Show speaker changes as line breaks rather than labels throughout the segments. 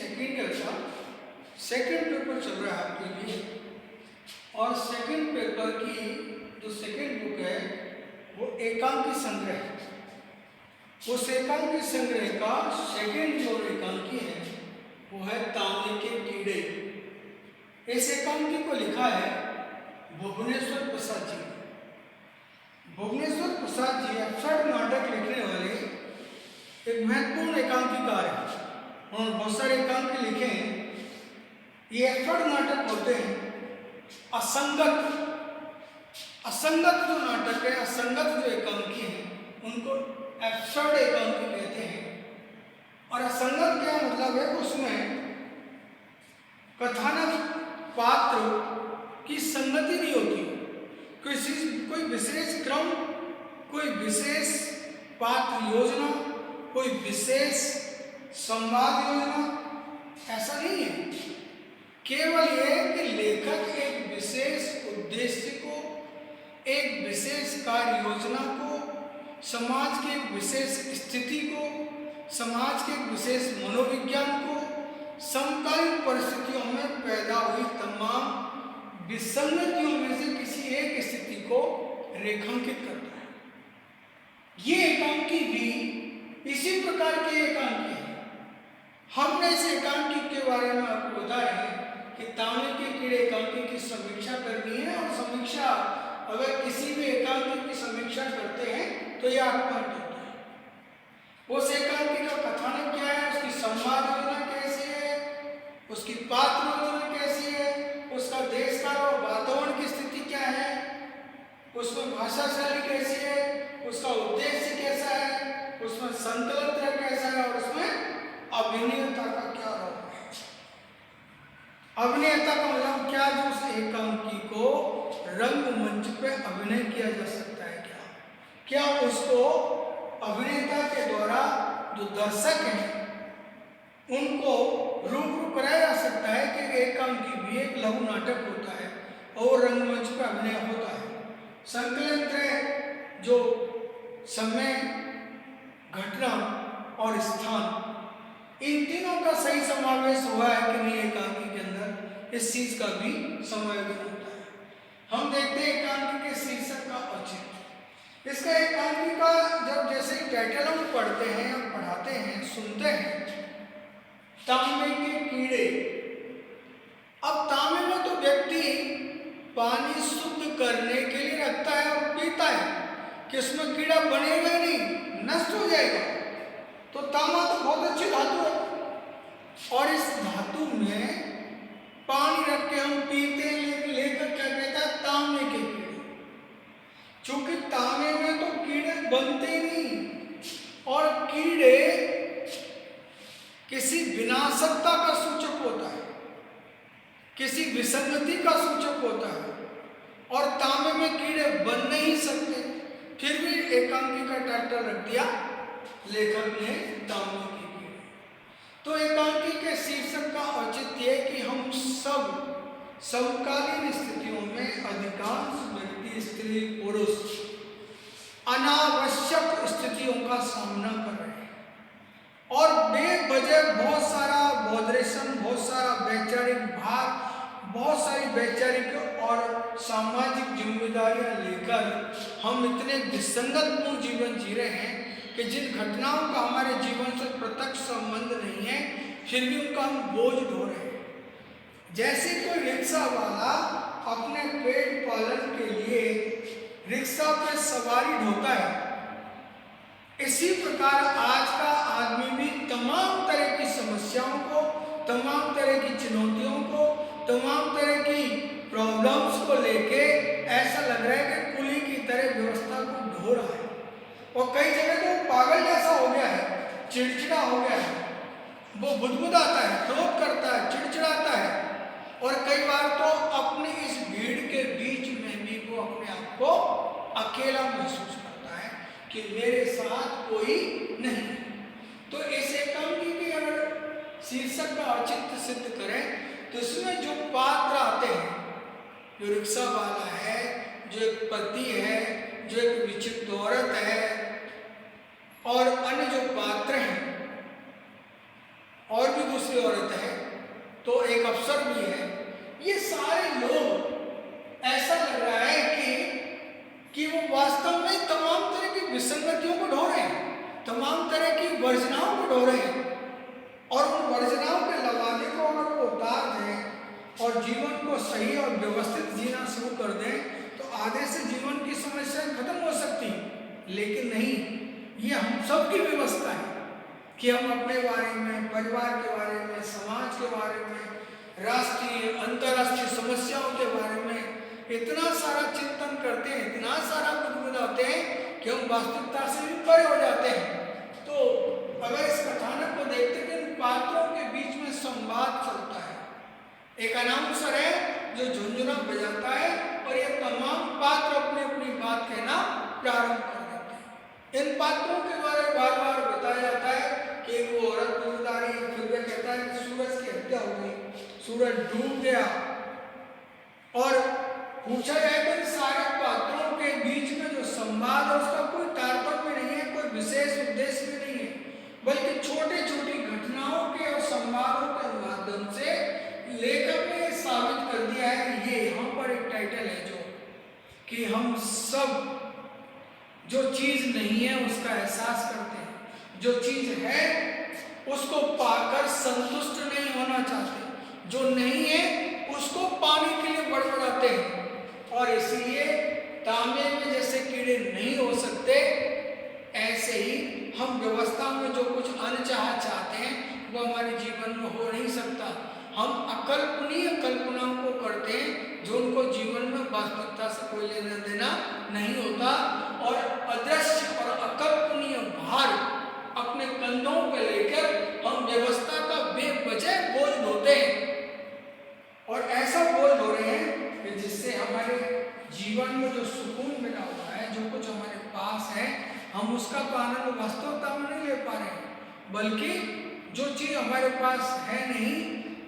Second year का second paper चल रहा है आपके लिए, और सेकेंड पेपर की जो सेकेंड बुक है वो एकांकी संग्रह है। उस एकांकी संग्रह का सेकेंड जो एकांकी है वो है तांबे के कीड़े। इस एकांकी को लिखा है भुवनेश्वर प्रसाद जी। भुवनेश्वर प्रसाद जी अक्षर नाटक लिखने वाले एक महत्वपूर्ण एकांकीकार है। उन्होंने बहुत सारे एकांकी लिखे हैं। ये अक्षर नाटक होते हैं असंगत जो नाटक है, असंगत जो एकांकी है उनको एब्सर्ड एकांकी कहते हैं। और असंगत क्या मतलब है, उसमें कथानक पात्र की संगति नहीं होती, कोई विशेष क्रम, कोई विशेष पात्र योजना, कोई विशेष संवाद योजना, ऐसा नहीं है। केवल ये कि लेखक एक विशेष उद्देश्य को, एक विशेष कार्य योजना को, समाज की एक विशेष स्थिति को, समाज के एक विशेष मनोविज्ञान को, समकालीन परिस्थितियों में पैदा हुई तमाम विसंगतियों में से किसी एक स्थिति को रेखांकित करता है। ये एकांकी भी इसी प्रकार के एकांकी है। हमने इस एकांकी के बारे में आपको बताया है कि तांबे के कीड़े एकांकी की समीक्षा करनी है, और समीक्षा अगर किसी भी एकांकी की समीक्षा करते हैं तो यह 8 पॉइंट होता है। उस एकांकी का कथानक क्या है, उसकी संवाद योजना कैसी है, उसकी पात्र योजना कैसी है, उसका देश का और वातावरण की स्थिति क्या है, उसमें भाषा शैली कैसी है, उसका उद्देश्य कैसा है, उसमें संकलन कैसा है, और उसमें अभिनेता का क्या रोल है। अभिनेता का मतलब क्या, जो उस एकांकी को रंगमंच पे अभिनय किया जा सकता है, क्या उसको अभिनेता के द्वारा जो दर्शक हैं उनको रूबरू कराया जा सकता है कि एकांकी भी एक लघु नाटक होता है और रंगमंच पर अभिनय होता है। संकलन जो समय, घटना और स्थान, इन तीनों का सही समावेश हुआ है कि नहीं एकांकी के अंदर, इस चीज का भी समावेश होता है। हम देखते हैं एकांकी के शीर्षक का औचित्य। इसका एकांकी का जब जैसे टाइटल हम पढ़ते हैं या पढ़ाते हैं, सुनते हैं, तांबे के कीड़े। अब तांबे में तो व्यक्ति पानी शुद्ध करने के लिए रखता है और पीता है कि उसमें कीड़ा बनेगा नहीं, नष्ट हो जाएगा। तो तांबा तो बहुत अच्छी धातु है, और इस धातु में पानी रख के हम पीते हैं, लेकर क्या कहता है तांबे के कीड़े। चूंकि तांबे में तो कीड़े बनते नहीं, और कीड़े किसी विनाशकता का सूचक होता है, किसी विसंगति का सूचक होता है, और तांबे में कीड़े बन नहीं सकते। फिर भी एकांकी का टाइटल रख दिया लेखक ने तांबे के कीड़े। तो एकांकी के शीर्षक का औचित्य है कि हम सब समकालीन स्थितियों में अधिकांश व्यक्ति, स्त्री, पुरुष अनावश्यक स्थितियों का सामना कर रहे हैं, और बेवजह बहुत सारा बॉदरेशन, बहुत सारा वैचारिक भार, बहुत सारी वैचारिक और सामाजिक जिम्मेदारियां लेकर हम इतने विसंगतपूर्ण जीवन जी रहे हैं कि जिन घटनाओं का हमारे जीवन से प्रत्यक्ष संबंध नहीं है, फिर भी उनका हम बोझ ढो रहे हैं। जैसे कोई रिक्शा वाला अपने पेट पालन के लिए रिक्शा पे सवारी ढोता है, इसी प्रकार आज का आदमी भी तमाम तरह की समस्याओं को, तमाम तरह की चुनौतियों को, तमाम तरह की प्रॉब्लम्स को लेके ऐसा लग रहा है कि कुली की तरह व्यवस्था को ढो रहा है, और कई जगह तो पागल जैसा हो गया है, चिड़चिड़ा हो गया है, वो बुदबुदाता है, क्रोध करता है, चिड़चिड़ाता है, और कई बार तो अपनी इस भीड़ के बीच में भी वो अपने आप को अकेला महसूस करता है कि मेरे साथ कोई नहीं। तो इस एकांकी की अगर शीर्षक का औचित्य सिद्ध करें तो इसमें जो पात्र आते हैं, जो रिक्शा वाला है, जो एक पति है, जो एक विचित्र औरत है, और अन्य जो पात्र हैं, और भी दूसरी औरत है, तो एक अफसर भी है। ये सारे लोग ऐसा लग रहा है कि वो वास्तव में तमाम तरह की विसंगतियों को ढो रहे हैं, तमाम तरह की वर्जनाओं को ढो रहे हैं, और उन वर्जनाओं के लबादे को अगर वो उतार दें और जीवन को सही और व्यवस्थित जीना शुरू कर दें तो आधे से जीवन की समस्याएं खत्म हो सकती। लेकिन नहीं, ये हम सब की व्यवस्था है कि हम अपने बारे में, परिवार के बारे में, समाज के बारे में, राष्ट्रीय अंतर्राष्ट्रीय समस्याओं के बारे में इतना सारा चिंतन करते हैं, इतना सारा गुदगुदाते हैं कि हम वास्तविकता से भी परे हो जाते हैं। तो अगर इस कथानक को देखते हैं, इन पात्रों के बीच में संवाद चलता है। एक अनाउंसर है जो झुंझुना बजाता है और ये तमाम पात्र अपनी अपनी बात कहना प्रारंभ कर देते हैं। इन पात्रों के द्वारा बार बार बताया जाता है कि एक वो औरत दूध आ रही है, फिर वह कहता है कि सूरज की हत्या हो गई, सूरज डूब गया, और पूछा जाए तो इन सारे पात्रों के बीच में जो संवाद है उसका कोई तारतम्य नहीं है, कोई विशेष उद्देश्य भी नहीं है, बल्कि छोटी छोटी घटनाओं के और संवादों के माध्यम से लेखक ने ये साबित कर दिया है। ये यहाँ पर एक टाइटल है जो कि हम सब जो चीज नहीं है उसका एहसास करते हैं, जो चीज है उसको पाकर संतुष्ट नहीं होना चाहते, जो नहीं है उसको पाने के लिए बड़बड़ाते हैं, और इसलिए तांबे में जैसे कीड़े नहीं हो सकते ऐसे ही हम व्यवस्था में जो कुछ अनचाहा चाहते हैं वो हमारे जीवन में हो नहीं सकता। हम अकल्पनीय कल्पनाओं को करते हैं जो उनको जीवन में वास्तविकता से कोई लेना देना नहीं होता, और अदृश्य और अकल्पनीय भार अपने कंधों पर लेकर हम व्यवस्था का बेवजह बोझ ढोते हैं, और ऐसा बोझ हो रहे हैं कि जिससे हमारे जीवन में जो सुकून मिला हुआ है, जो कुछ हमारे पास है, हम उसका तो आनंद वास्तविकता में नहीं ले पा रहे हैं, बल्कि जो चीज हमारे पास है नहीं,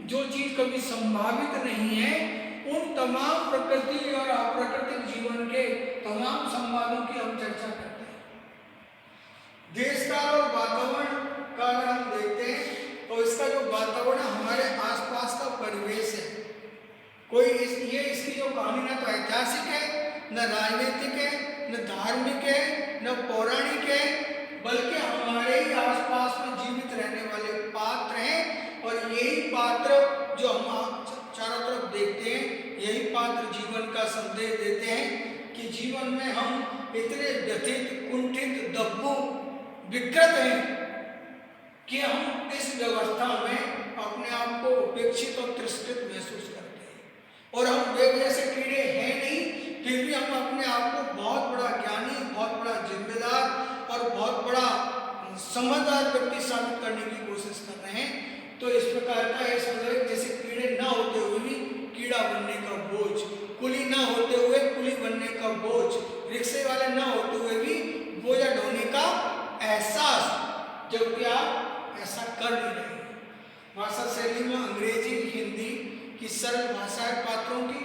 जो चीज कभी संभावित नहीं है, उन तमाम प्रकृति और अप्राकृतिक जीवन के तमाम संवादों की हम चर्चा करते हैं। देश काल और वातावरण का अगर हम देखते हैं तो इसका जो वातावरण हमारे आसपास का परिवेश है, कोई इसकी जो कहानी ना तो ऐतिहासिक है, न राजनीतिक है, न धार्मिक है, न पौराणिक है, बल्कि हमारे ही आसपास में जीवित रहने वाले पात्र हैं, और यही पात्र जो हम चारों तरफ देखते हैं, यही पात्र जीवन का संदेश देते हैं कि जीवन में हम इतने व्यथित, कुंठित, दब्बू, विकृत हैं कि हम इस व्यवस्था में अपने आप को उपेक्षित और तिरस्कृत महसूस करते हैं, और हम बेवजह से कीड़े हैं नहीं, फिर भी हम अपने आप को बहुत बड़ा ज्ञानी, बहुत बड़ा जिम्मेदार और बहुत बड़ा समझदार व्यक्ति साबित करने की कोशिश कर रहे हैं। तो इस प्रकार का ये समझो जैसे कीड़े ना होते हुए भी कीड़ा बनने का बोझ, कुली ना होते हुए कुली बनने का बोझ, रिक्शे वाले ना होते हुए भी बोझा ढोने का एहसास, जबकि आप ऐसा कर नहीं रहे। भाषा शैली में अंग्रेजी, हिंदी की सरल भाषा है पात्रों की,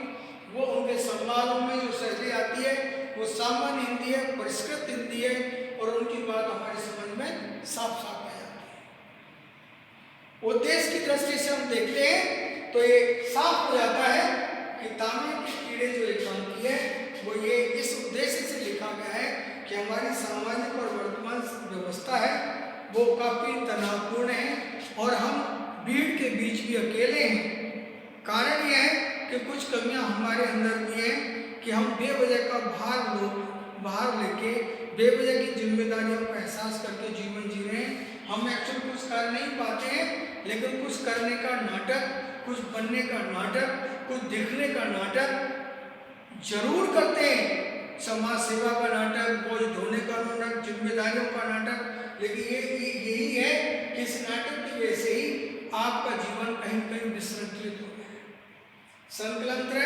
वो उनके संवादों में जो शैली आती है वो सामान्य हिंदी है, परिष्कृत हिंदी है, और उनकी बात हमारी समझ में साफ साफ आ जाती है। उद्देश्य की दृष्टि से हम देखते हैं तो ये साफ हो जाता है कि तांबे के कीड़े जो एकांकी है वो ये इस उद्देश्य से लिखा गया है कि हमारी सामाजिक और वर्तमान व्यवस्था है वो काफी तनावपूर्ण है, और हम भीड़ के बीच भी अकेले हैं। कारण यह है कि कुछ कमियां हमारे अंदर भी हैं कि हम बेवजह का भार लेके बेवजह की जिम्मेदारियों का एहसास करके जीवन जी रहे हैं। हम एक्चुअली कुछ कर नहीं पाते हैं, लेकिन कुछ करने का नाटक, कुछ बनने का नाटक, कुछ दिखने का नाटक जरूर करते हैं। समाज सेवा का नाटक, बोझ ढोने का नाटक, जिम्मेदारियों का नाटक, लेकिन यही है कि इस नाटक की वजह से ही आपका जीवन कहीं कहीं विसंकलित हो गया है। संकलंत्र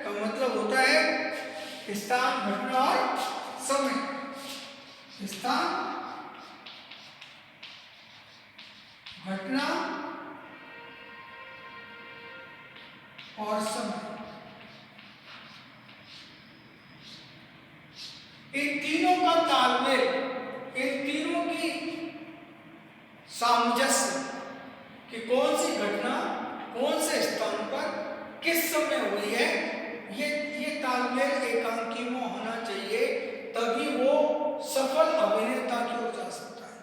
का मतलब होता है स्थान, घटना और समय। स्थान, घटना और समय, इन तीनों का तालमेल, इन तीनों की सामंजस्य कि सी घटना कौन से स्थान पर किस समय हुई है, ये तालमेल एकांकी में होना चाहिए, तभी वो सफल अभिनेता की ओर जा सकता है।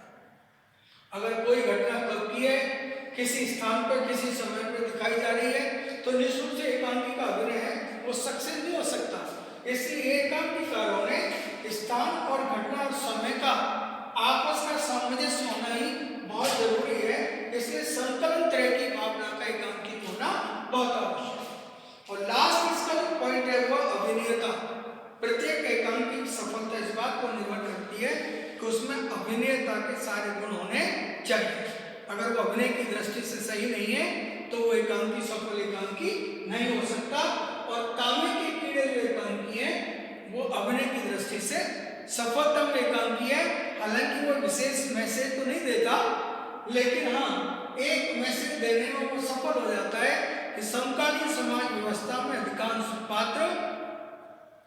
अगर कोई घटना कब की है, किसी स्थान पर किसी समय पर दिखाई जा रही है, तो निश्चित रूप से एकांकी का अभिनय है वो सक्सेस नहीं हो सकता। इसलिए एकांकीकारों ने स्थान और घटना और समय का आपस का सामंजस्य होना ही बहुत जरूरी है। इसलिए संकलन तरह की भावना का एकांकी होना बहुत आवश्यक है। और लास्ट इसका जो पॉइंट है वो अभिनेता। प्रत्येक एकांकी की सफलता इस बात को निर्भर करती है कि उसमें अभिनेता के सारे गुण होने चाहिए। अगर वो अभिनय की दृष्टि से सही नहीं है तो वो एकांकी सफल एकांकी नहीं हो सकता। और तांबे के कीड़े जो एकांकी है वो अभिनय की दृष्टि से सफलतम एकांकी है। हालांकि वो विशेष मैसेज तो नहीं देता, लेकिन हाँ एक मैसेज देने में वो सफल हो जाता है कि समकालीन समाज व्यवस्था में अधिकांश पात्र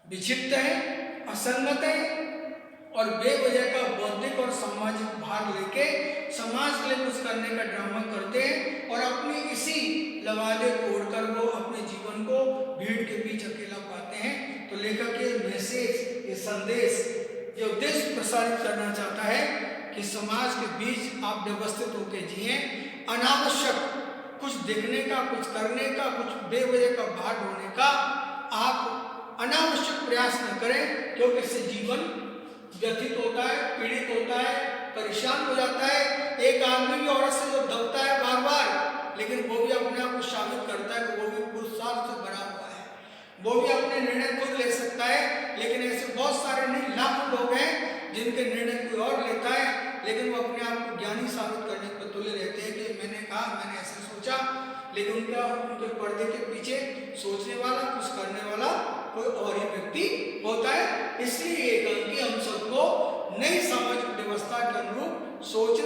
विक्षिप्त है, असंगत है और बेवजह का बौद्धिक और सामाजिक भार लेके समाज के लिए कुछ करने का ड्रामा करते हैं और अपनी इसी लवाले को ओढ़कर वो अपने जीवन को भीड़ के बीच अकेला पाते हैं। तो लेखक ये मैसेज, ये संदेश, ये उद्देश्य प्रसारित करना चाहता है कि समाज के बीच आप व्यवस्थित होकर जिए, अनावश्यक कुछ देखने का, कुछ करने का, कुछ बेवजह का भार ढोने का आप अनावश्यक प्रयास न करें, क्योंकि इससे जीवन व्यथित होता है, पीड़ित होता है, परेशान हो जाता है। एक आदमी भी औरत से जो दबता है बार बार, लेकिन वो भी अपने आप को साबित करता है कि वो भी पुरुषार्थ से भरा हुआ है, वो भी अपने निर्णय खुद ले सकता है। लेकिन ऐसे बहुत सारे नहीं, लाखों लोग हैं जिनके निर्णय कोई और लेता है, लेकिन वो अपने आप को ज्ञानी साबित करने पर तुले रहते हैं कि मैंने कहा, मैंने ऐसे सोचा, लेकिन उनके पर्दे के पीछे सोचने वाला, कुछ करने वाला कोई और ही व्यक्ति होता है। इसलिए एकांकी हम सबको नई सामाजिक व्यवस्था के अनुरूप सोच